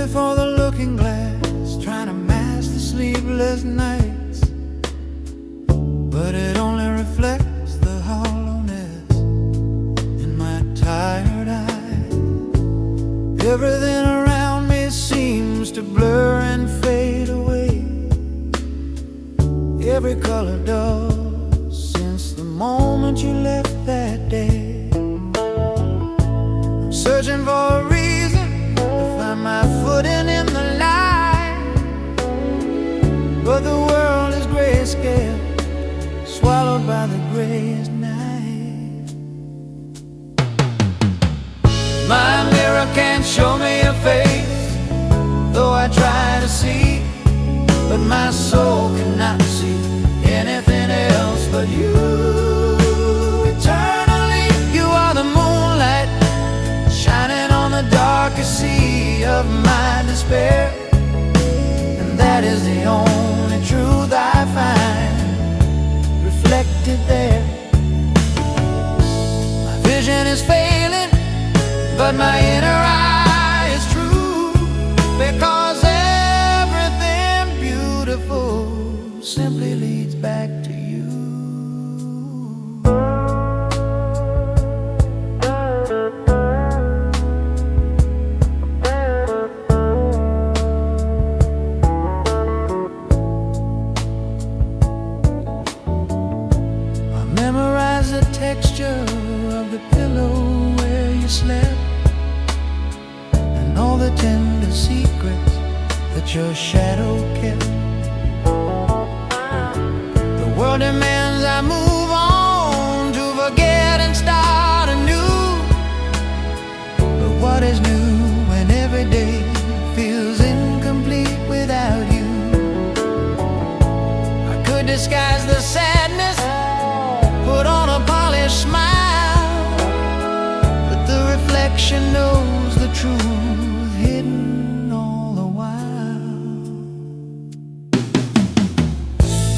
before the looking glass, trying to mask the sleepless nights, but it only reflects the hollowness in my tired eyes. Everything around me seems to blur and fade away, every color dull since the moment you left that day. I'm searching for a reason to find my footing in the light, but the world is grayscale, swallowed by the grayest night. My mirror can't show me a face, though I try to see, but my soul cannot see anything else but you. Eternally, you are the moonlight, shining on the darkest sea of my despair, and that is the only truth I find reflected there. My vision is failing, but my inner eye is true, because everything beautiful simply leads back to you. I memorize the texture of the pillow where you slept, and all the tender secrets that your shadow kept. The world demands I move on to forget and start anew, but what is new when every day feels incomplete without you? I could disguise the sadness, put on a polished smile, but the reflection knows the truth hidden all the while.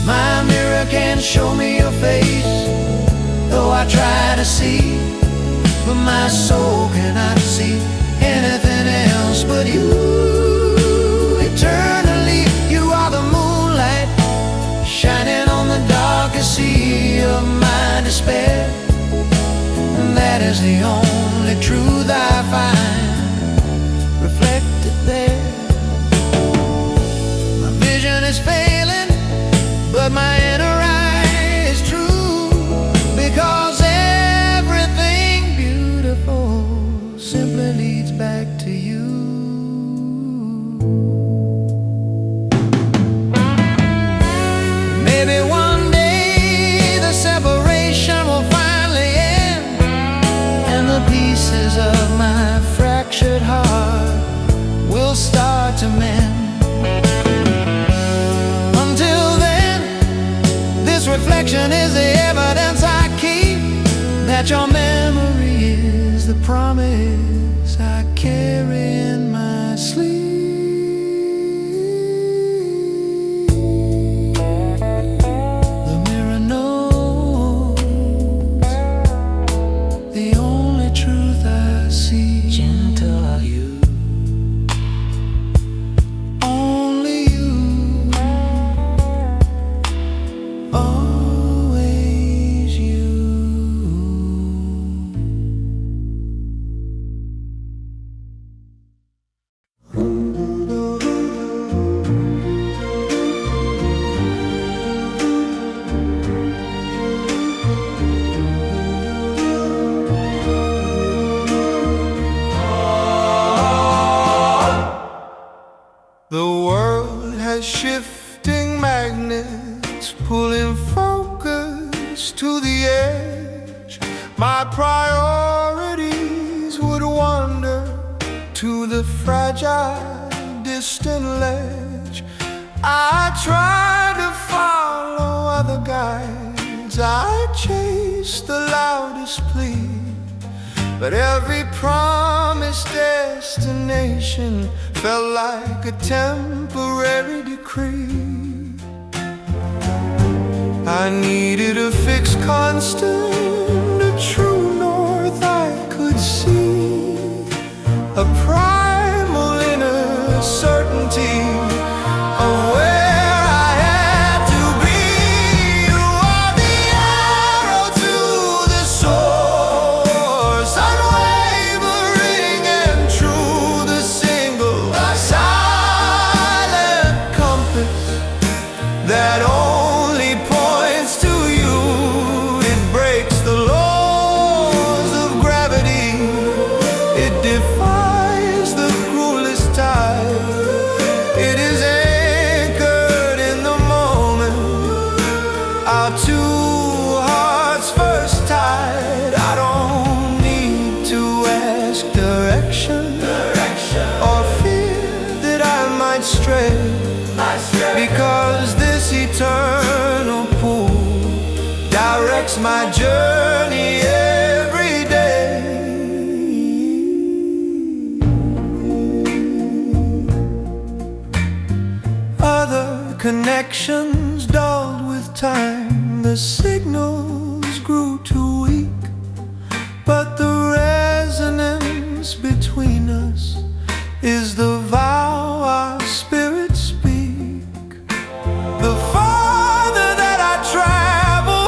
My mirror can't show me your face, though I try to see, but my soul cannot see anything else but you. Eternally, you are the moonlight, shining on the darkest sea of my despair, and that is the only truth I find reflected there. My vision is failing, but my inner eye is true, because everything beautiful simply leads back to you. Maybe one day the separation will finally end, and the pieces of my fractured heart will start to mend. Until then, this reflection is the evidence I keep, that your memory is the promise I carry in my sleep. The mirror knows the only truth I see. Gentle are you, only you, always you. The world has shifting magnets, pulling focus to the edge. My priorities would wander to the fragile, distant ledge. I tried to follow other guides, I chased the loudest plea, but every promised destination felt like a temporary decree. I needed a fixed constant, a true north I could see, a primal inner certainty of where I had to be. You are the arrow to the source, unwavering and true, the single silent compass that only points to you. It breaks the laws of gravity, it defies the cruelest tide. It is anchored in the moment our two hearts first tied. I don't need to ask direction or fear that I might stray, because this eternal pool directs my journey every day. Other connections dulled with time, the signals grew too weak, but the resonance between us is the vow our spirits speak. The farther that I travel,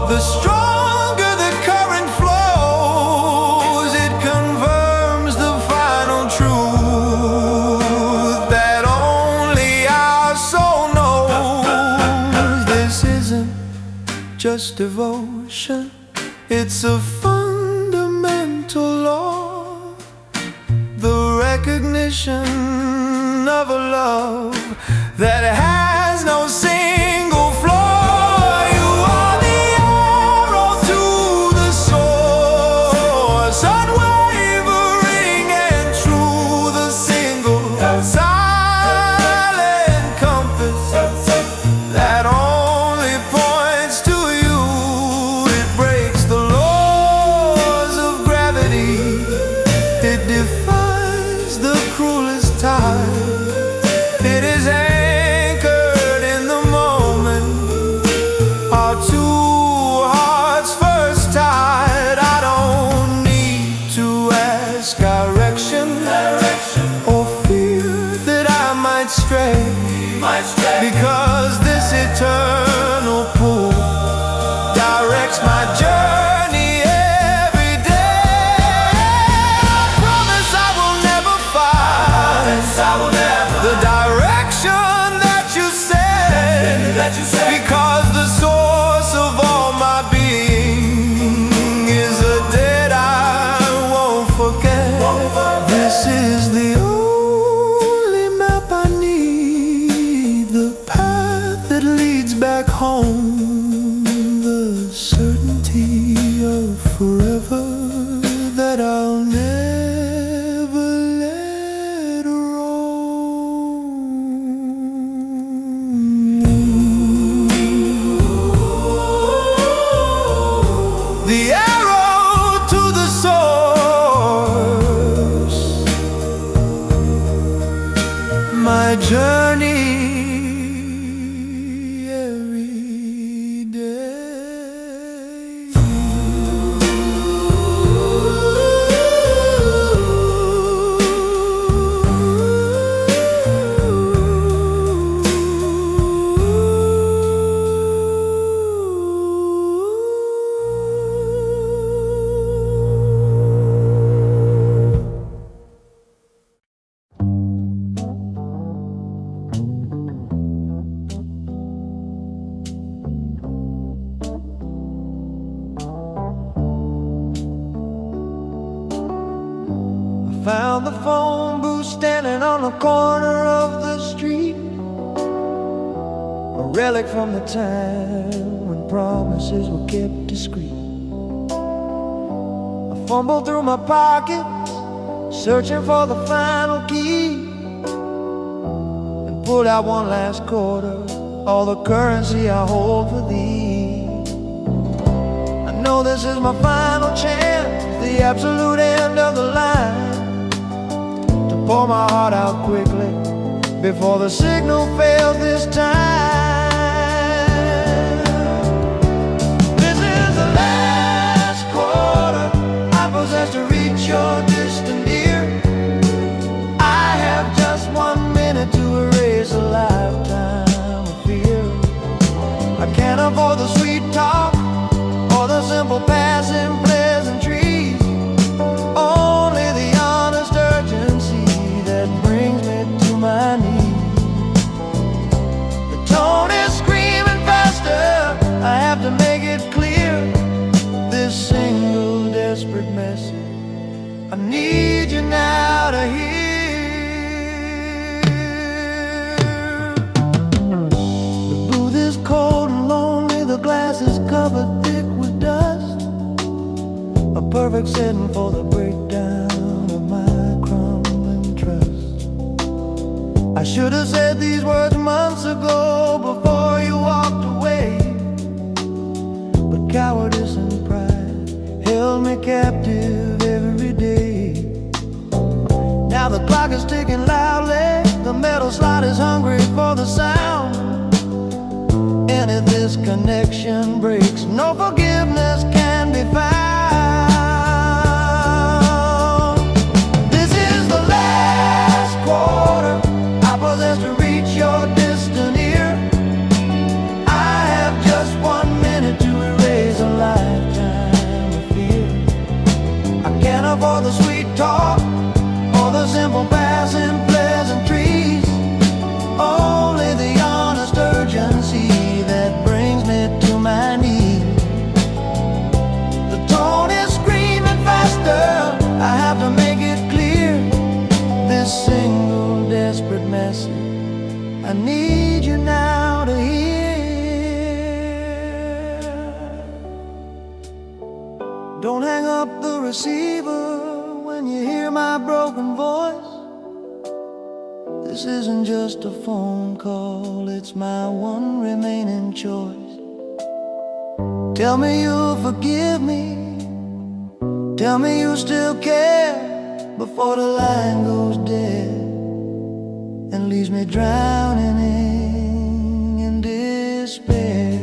the stronger the current flows. It confirms the final truth that only our soul knows. This isn't just devotion, it's a fundamental law, the recognition of a love that has no single flaw. You are the arrow to the source, unwavering and true, the single silent compass that only points to you. It breaks the laws of gravity, it defies the cruelest tide. It is anchored in the moment our two hearts first tied. I don't need to ask direction or fear that I might stray, because this eternal pool directs my journey every day. I promise I will never find the direction that you said, because the source of all my being is a debt I won't forget. This is the only map I need, the path that leads back home, the certainty of forever that I'll never let roam. The arrow to the source, my journey every day. Found the phone booth standing on the corner of the street, a relic from the time when promises were kept discreet. I fumbled through my pockets, searching for the final key, and pulled out one last quarter, all the currency I hold for thee. I know this is my final chance, the absolute end of the line, to pour my heart out quickly before the signal fails this time. This is the last quarter I possess to reach your distant ear. I have I should have said these words months ago before you walked away, but cowardice and pride held me captive every day. Now the clock is ticking loudly, the metal slot is hungry for the sound, and if this connection breaks, no forgiveness can be found. This is the last quarter I possess to reach your distant ear. I have just 1 minute to erase a lifetime of fear. I can't afford the sweet talk or the simple passing pleasantries, only the honest urgency that brings me to my knees. The tone is screaming faster, I have to make it clear. This single desperate message I need you now to hear. Don't hang up the receiver when you hear my broken voice. This isn't just a phone call, it's my one remaining choice. Tell me you'll forgive me, tell me you still care, before the line goes dead and leaves me drowning in despair.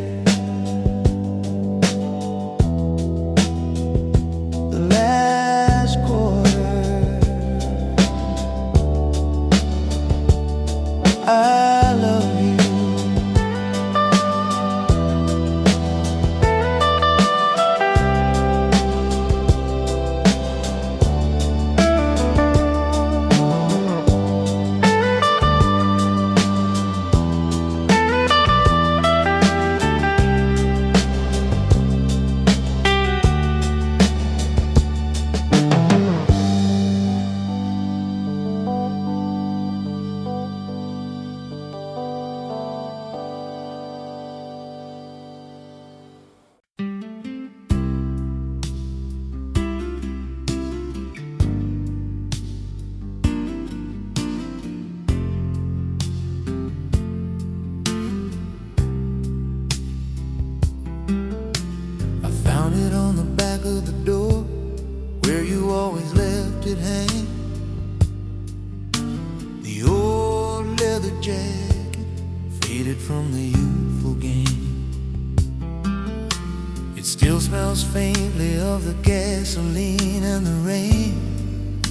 The last quarter I love you. It on the back of the door where you always left it hang. The old leather jacket faded from the youthful game. It still smells faintly of the gasoline and the rain,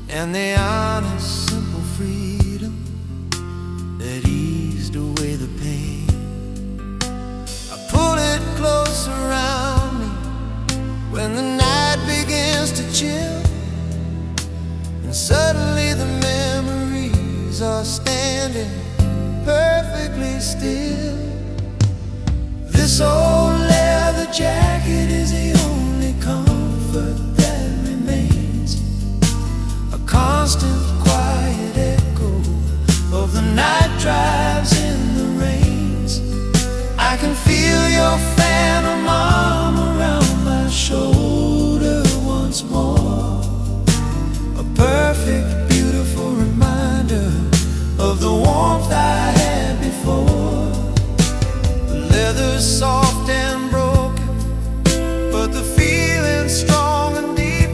and the honest simple freedom that eased away the pain. Pull it close around me when the night begins to chill, and suddenly the memories are standing perfectly still. This old leather jacket is the only comfort that remains, a constant quiet echo of the night drives in the rains. I can feel your phantom arm around my shoulder once more, a perfect, beautiful reminder of the warmth I had before. The leather's soft and broken, but the feeling's strong and deep,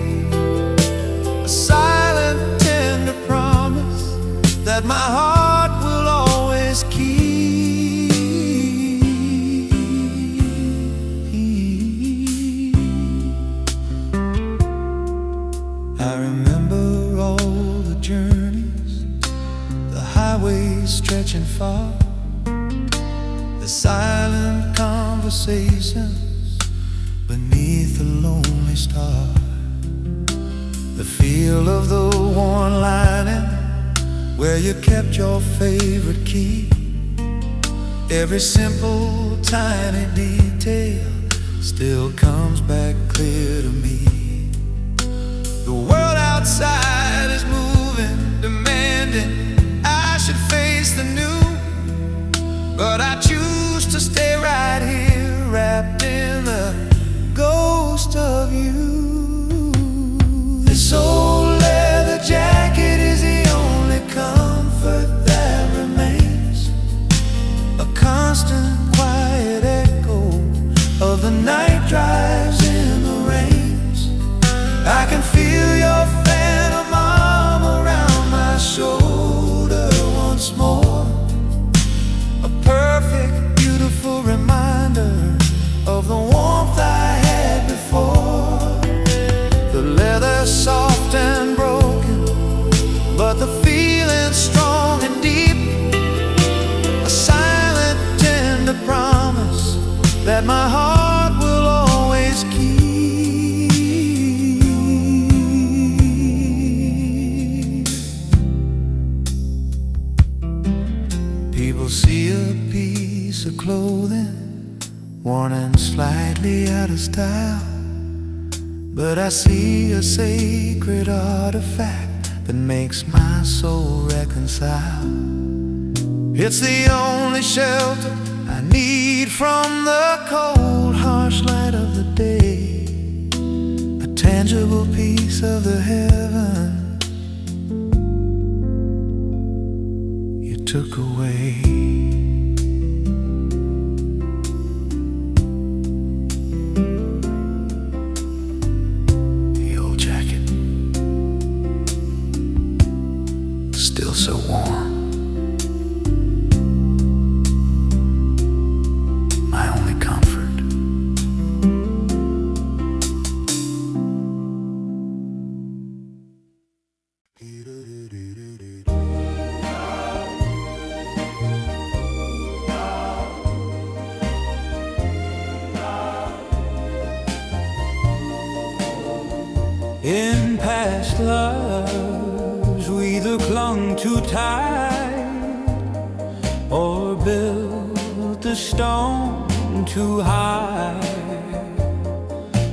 a silent, tender promise that my heart will always keep. I remember all the journeys, the highways stretching far, the silent conversations beneath a lonely star, the feel of the worn lining where you kept your favorite key. Every simple, tiny detail still comes back clear to me. The world outside is moving, demanding I should face the new, but I choose to stay right here, wrapped in the ghost of you. This old leather jacket is the only see a piece of clothing worn and slightly out of style, but I see a sacred artifact that makes my soul reconcile. It's the only shelter I need from the cold, harsh light of the day, a tangible piece of the heaven you took away. The old jacket, still so warm. My only comfort. In past loves, we either clung too tight or built the stone too high.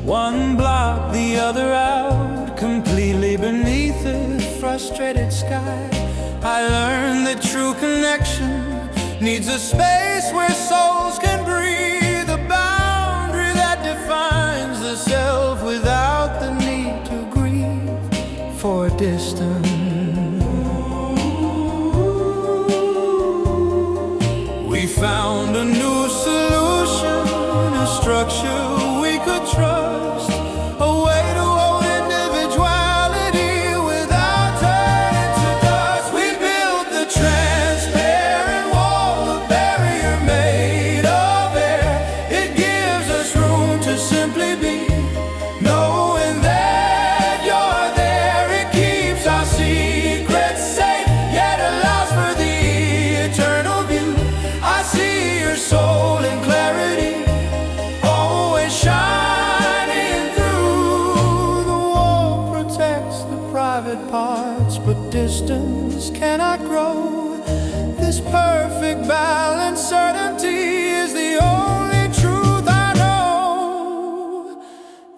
One blocked the other out completely beneath the frustrated sky. I learned that true connection needs a space where souls can breathe, a boundary that defines the self without the need to grieve for distance. We found a new solution, a structure we could trust, a way to hold individuality without turning to dust. We built the transparent wall, a barrier made of air. It gives us room to simply be, knowing that you're there. It keeps our secrets safe, yet allows for the eternal view. I see your soul in clarity, always shining through. The wall protects the private parts, but distance cannot grow. This perfect balance, certainty is the only truth I know.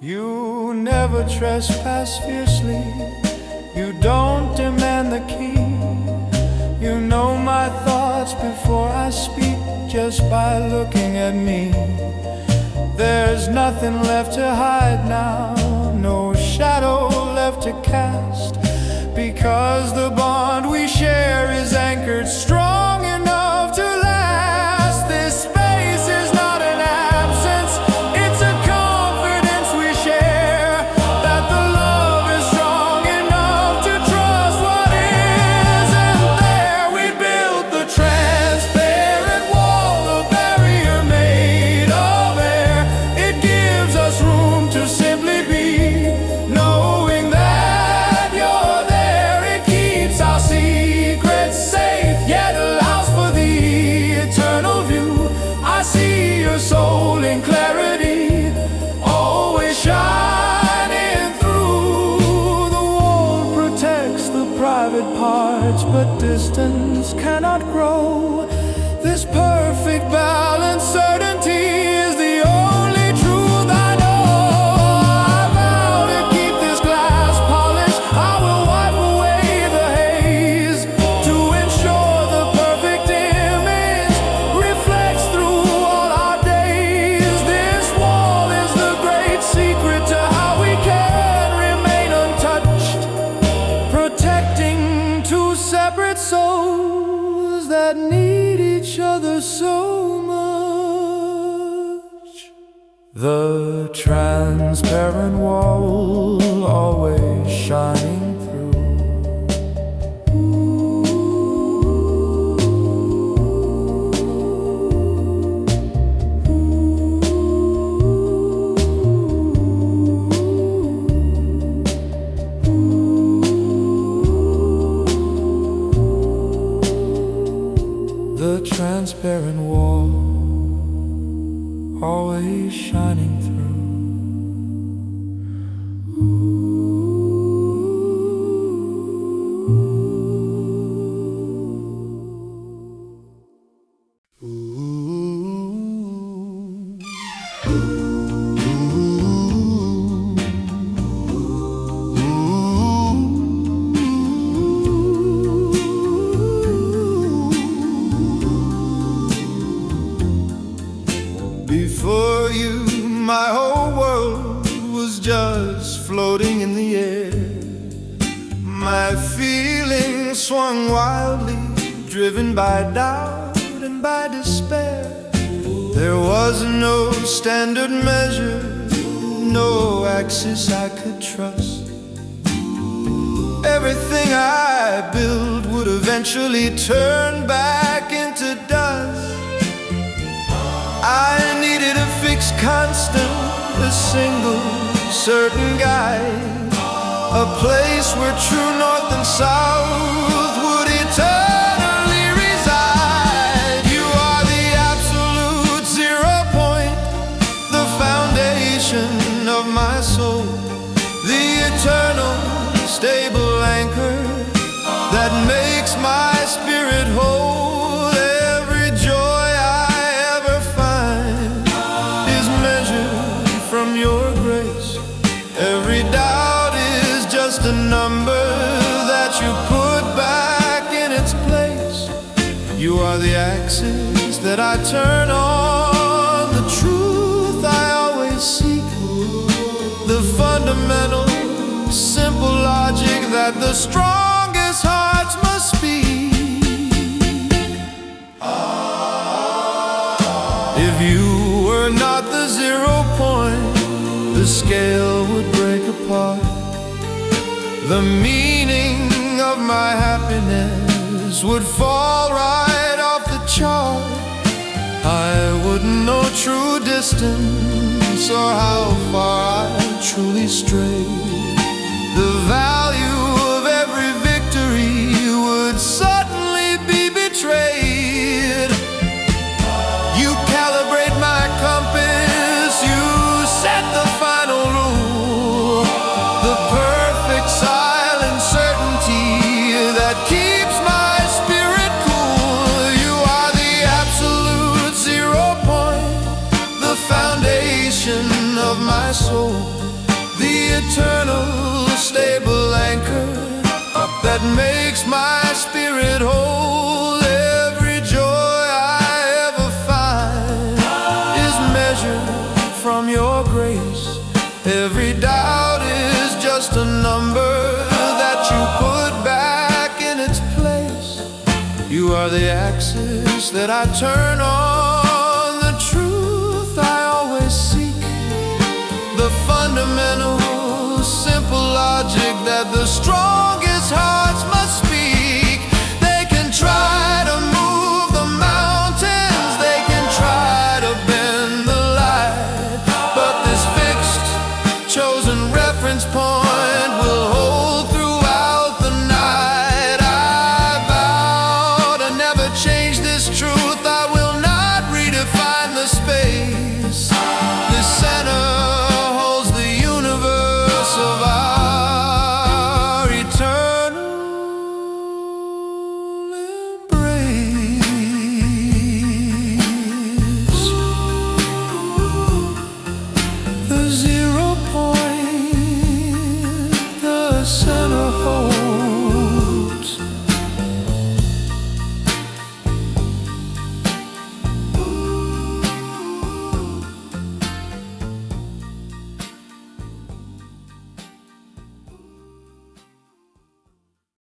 You never trespass fiercely, you don't demand the key. You know my thoughts before I speak, just by looking at me. There's nothing left to hide now, no shadow left to cast, because the bond we share is anchored strong enough to last. This space is not an absence, it's a confidence we share, that the love is strong enough to trust what isn't there. We built the transparent wall, a barrier made of air. It gives us room to simply be, knowing that you're there. It keeps our secrets safe, yet allows for the eternal view. I see your soul in clarity, always shining through. The wall protects the private parts, but distance cannot grow. This perfect balance, certainty is the only truth I know. I vow to keep this glass polished, I will wipe away the haze, to ensure the perfect image reflects through all our days. This wall is the great secret to how we can remain untouched, protecting two separate souls that need each other so much. The transparent wall, always shining through. The transparent wall, always shining through. My feelings swung wildly, driven by doubt and by despair. There was no standard measure, no axis I could trust. Everything I built would eventually turn back into dust. I needed a fixed constant, a single certain guide, a place where true north and south would eternally reside. You are the absolute 0 point, the foundation of my soul, the eternal stable anchor that makes my spirit whole. Every joy I ever find is measured from your grace. Every doubt is just a number that you put back in its place. You are the axis that I turn on, the truth I always seek, the fundamental simple logic that the strongest hearts must speak. If you were not the 0 point, the scale would break apart. The meaning of my happiness would fall right off the chart. I wouldn't know true distance or how far I truly strayed. The value of every victory would suddenly be betrayed. You calibrate my compass, you set the final rule, the perfect silent certainty that keeps my spirit cool. You are the absolute 0 point, the foundation of my soul, the eternal stable anchor that makes my spirit whole. Every joy I ever find is measured from your grace. Every doubt is just a number that you put back in its place. You are the axis that I turn on,